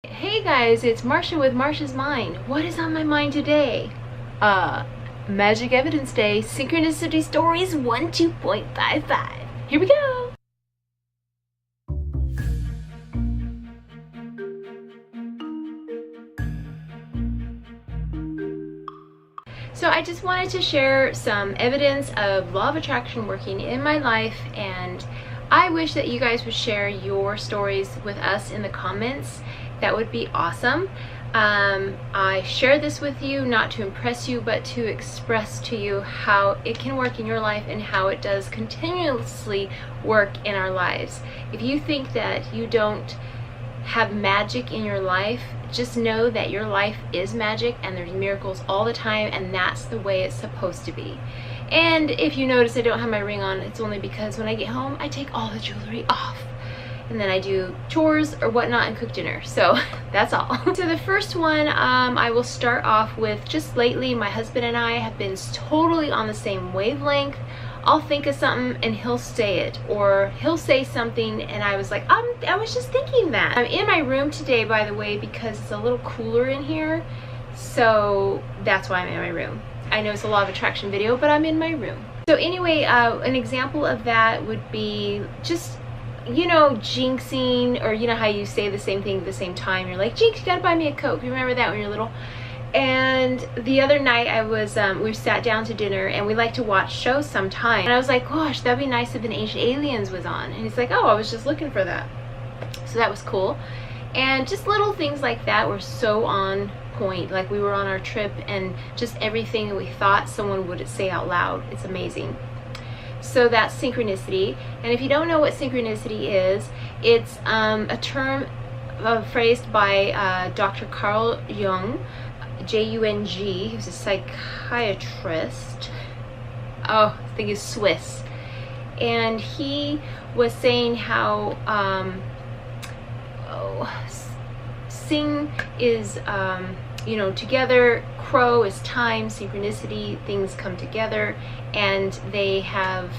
Hey guys, it's Marsha with Marsha's Mind. What is on my mind today? Magic Evidence Day, Synchronicity Stories 12.55. Here we go! So I just wanted to share some evidence of law of attraction working in my life, and I wish that you guys would share your stories with us in the comments. That would be awesome. I share this with you not to impress you, but to express to you how it can work in your life and how it does continuously work in our lives. If you think that you don't have magic in your life, just know that your life is magic and there's miracles all the time, and that's the way it's supposed to be. And if you notice I don't have my ring on, it's only because when I get home I take all the jewelry off and then I do chores or whatnot and cook dinner. So that's all. So the first one, I will start off with, just lately my husband and I have been totally on the same wavelength. I'll think of something and he'll say it, or he'll say something and I was like, I was just thinking that. I'm in my room today, by the way, because it's a little cooler in here, so that's why I'm in my room. I know it's a law of attraction video, but I'm in my room. So anyway, an example of that would be just, you know, jinxing, or you know how you say the same thing at the same time. You're like, Jinx, you gotta buy me a Coke. You remember that when you're little? And the other night I was, we sat down to dinner and we like to watch shows sometime. And I was like, gosh, that'd be nice if an Ancient Aliens was on. And he's like, oh, I was just looking for that. So that was cool. And just little things like that were so on point. Like we were on our trip and just everything that we thought someone would say out loud. It's amazing. So that's synchronicity. And if you don't know what synchronicity is, it's a term phrased by Dr. Carl Jung, J-U-N-G. He was a psychiatrist. Oh, I think he's Swiss. And he was saying how sing is, you know, together, crow is time, synchronicity, things come together and they have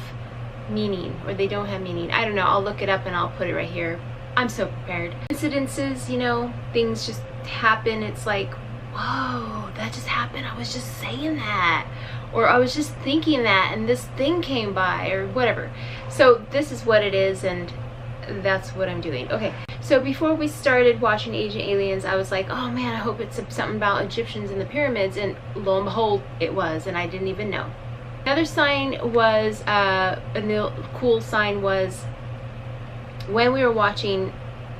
meaning, or they don't have meaning. I don't know, I'll look it up and I'll put it right here. I'm so prepared. Incidences, you know, things just happen. It's like, whoa, that just happened. I was just saying that, or I was just thinking that and this thing came by, or whatever. So this is what it is, and that's what I'm doing. Okay, so before we started watching Ancient Aliens, I was like, oh man, I hope it's something about Egyptians and the pyramids, and lo and behold, it was, and I didn't even know. Another sign was, a cool sign was, when we were watching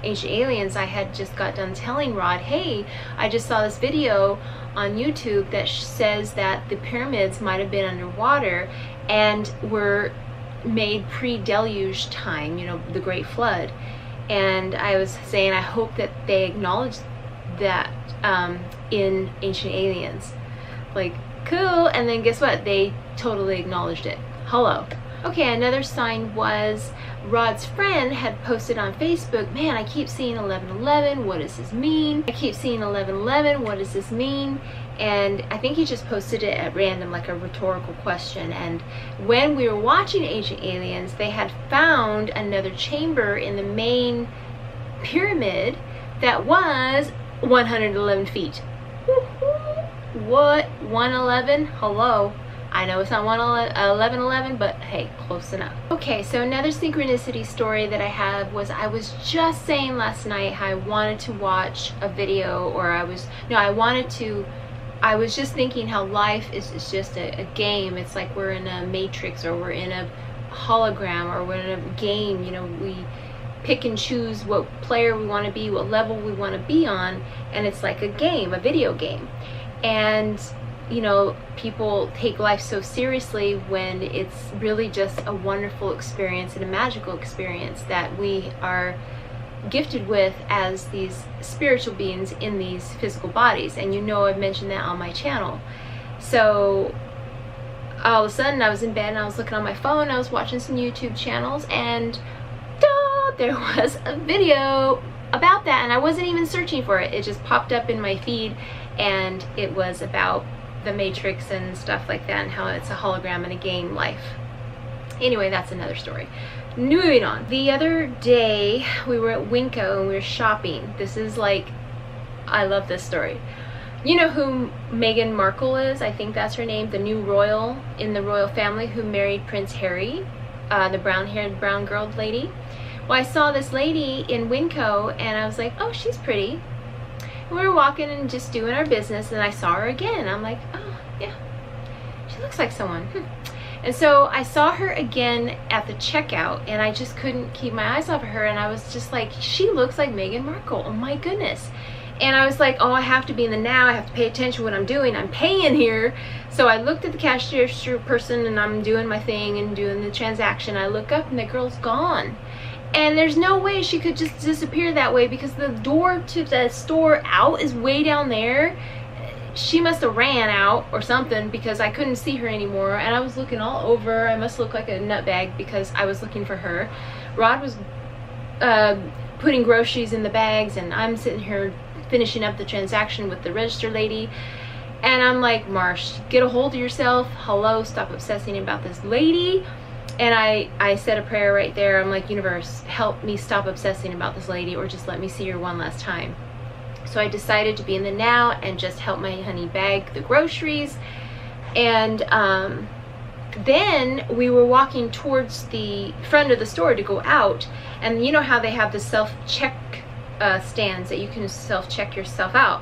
Ancient Aliens, I had just got done telling Rod, hey, I just saw this video on YouTube that says that the pyramids might have been underwater and were made pre-deluge time, you know, the Great Flood. And I was saying, I hope that they acknowledge that in Ancient Aliens. Like, cool. And then guess what? They totally acknowledged it. Hello. Okay, another sign was Rod's friend had posted on Facebook, man, I keep seeing 1111, what does this mean? I keep seeing 1111, what does this mean? And I think he just posted it at random, like a rhetorical question. And when we were watching Ancient Aliens, they had found another chamber in the main pyramid that was 111 feet. What? 111? Hello. I know it's not 1111, but hey, close enough. Okay, so another synchronicity story that I have was, I was just saying last night how I wanted to watch a video, or I was just thinking how life is just a game. It's like we're in a matrix, or we're in a hologram, or we're in a game. You know, we pick and choose what player we want to be, what level we want to be on, and it's like a game, a video game. And you know, people take life so seriously when it's really just a wonderful experience and a magical experience that we are gifted with as these spiritual beings in these physical bodies. And you know, I've mentioned that on my channel. So all of a sudden I was in bed and I was looking on my phone, I was watching some YouTube channels, and there was a video about that, and I wasn't even searching for it. It just popped up in my feed, and it was about the Matrix and stuff like that, and how it's a hologram in a game life. Anyway, that's another story. Moving on. The other day we were at Winco and we were shopping. This is like I love this story. You know who Meghan Markle is? I think that's her name, the new royal in the royal family who married Prince Harry, the brown-haired, brown-girled lady. Well, I saw this lady in Winco, and I was like, oh, she's pretty. And we were walking and just doing our business, and I saw her again. I'm like, oh, yeah, she looks like someone. And so I saw her again at the checkout, and I just couldn't keep my eyes off of her, and I was just like, she looks like Meghan Markle. Oh, my goodness. And I was like, oh, I have to be in the now. I have to pay attention to what I'm doing. I'm paying here. So I looked at the cashier person, and I'm doing my thing and doing the transaction. I look up, and the girl's gone. And there's no way she could just disappear that way, because the door to the store out is way down there. She must have ran out or something, because I couldn't see her anymore. And I was looking all over. I must look like a nutbag because I was looking for her. Rod was putting groceries in the bags, and I'm sitting here finishing up the transaction with the register lady, and I'm like, Marsh, get a hold of yourself. Hello, stop obsessing about this lady. And I said a prayer right there. I'm like, universe, help me stop obsessing about this lady, or just let me see her one last time. So I decided to be in the now and just help my honey bag the groceries. And then we were walking towards the front of the store to go out, and you know how they have the self-check stands that you can self-check yourself out.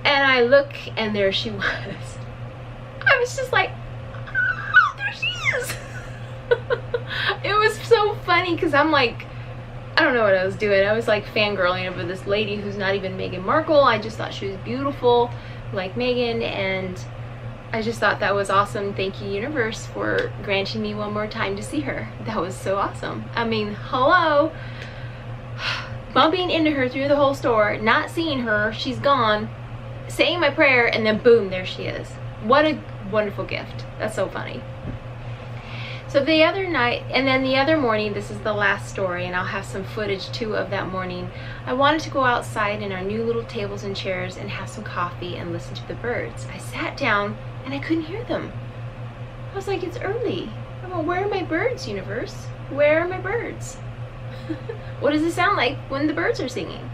And I look, and there she was. I was just like, oh, there she is. It was so funny, because I'm like, I don't know what I was doing. I was like fangirling over this lady who's not even Meghan Markle. I just thought she was beautiful like Meghan, and I just thought that was awesome. Thank you, universe, for granting me one more time to see her. That was so awesome. I mean, hello. Bumping into her through the whole store, not seeing her, she's gone, saying my prayer, and then boom, there she is. What a wonderful gift. That's so funny. So the other night, and then the other morning, this is the last story, and I'll have some footage too of that morning. I wanted to go outside in our new little tables and chairs and have some coffee and listen to the birds. I sat down, and I couldn't hear them. I was like, it's early. I'm like, where are my birds, universe? Where are my birds? What does it sound like when the birds are singing?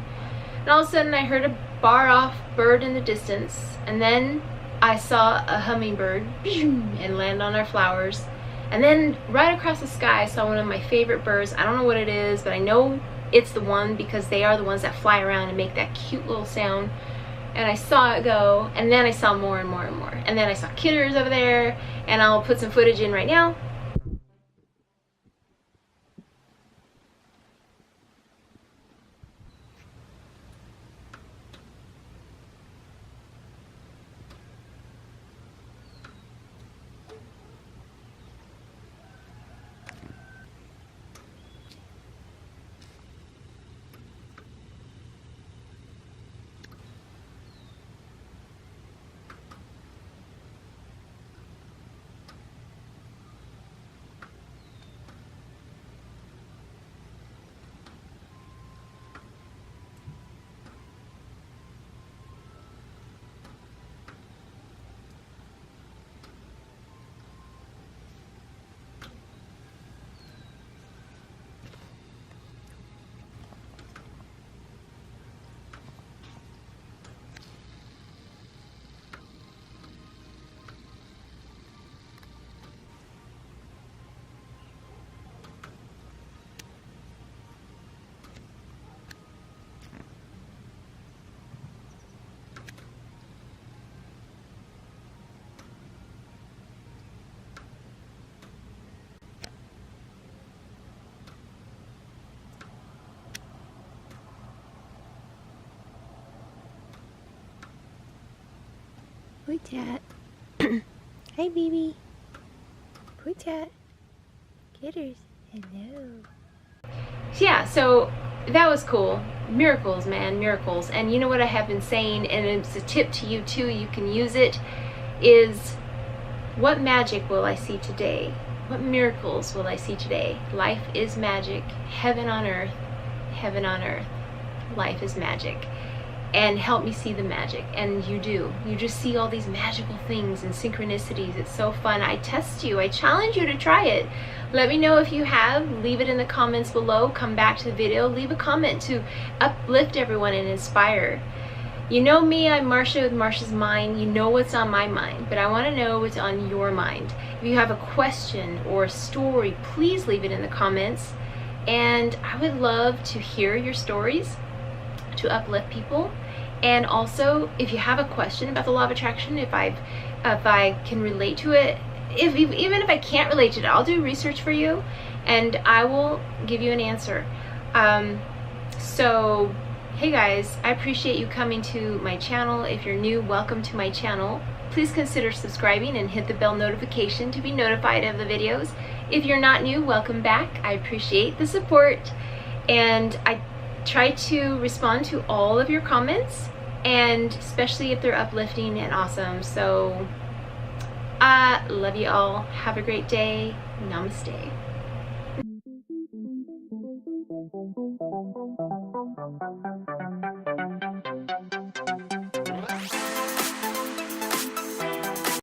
And all of a sudden I heard a far-off bird in the distance, and then I saw a hummingbird and land on our flowers. And then right across the sky I saw one of my favorite birds. I don't know what it is, but I know it's the one because they are the ones that fly around and make that cute little sound. And I saw it go, and then I saw more and more and more. And then I saw kitters over there, and I'll put some footage in right now. Pootat. Hi, baby. Pootat. Kitters. Hello. Yeah, so that was cool. Miracles, man, miracles. And you know what I have been saying, and it's a tip to you too, you can use it, is what magic will I see today? What miracles will I see today? Life is magic. Heaven on earth. Heaven on earth. Life is magic. And help me see the magic. And you do. You just see all these magical things and synchronicities. It's so fun. I test you. I challenge you to try it. Let me know if you have. Leave it in the comments below. Come back to the video. Leave a comment to uplift everyone and inspire. You know me, I'm Marsha with Marsha's Mind. You know what's on my mind, but I want to know what's on your mind. If you have a question or a story, please leave it in the comments. And I would love to hear your stories to uplift people. And also, if you have a question about the law of attraction, if I can relate to it, even if I can't relate to it, I'll do research for you and I will give you an answer. So hey guys, I appreciate you coming to my channel. If you're new, welcome to my channel. Please consider subscribing and hit the bell notification to be notified of the videos. If you're not new, welcome back. I appreciate the support, and I try to respond to all of your comments, and especially if they're uplifting and awesome. So I love you all. Have a great day. Namaste.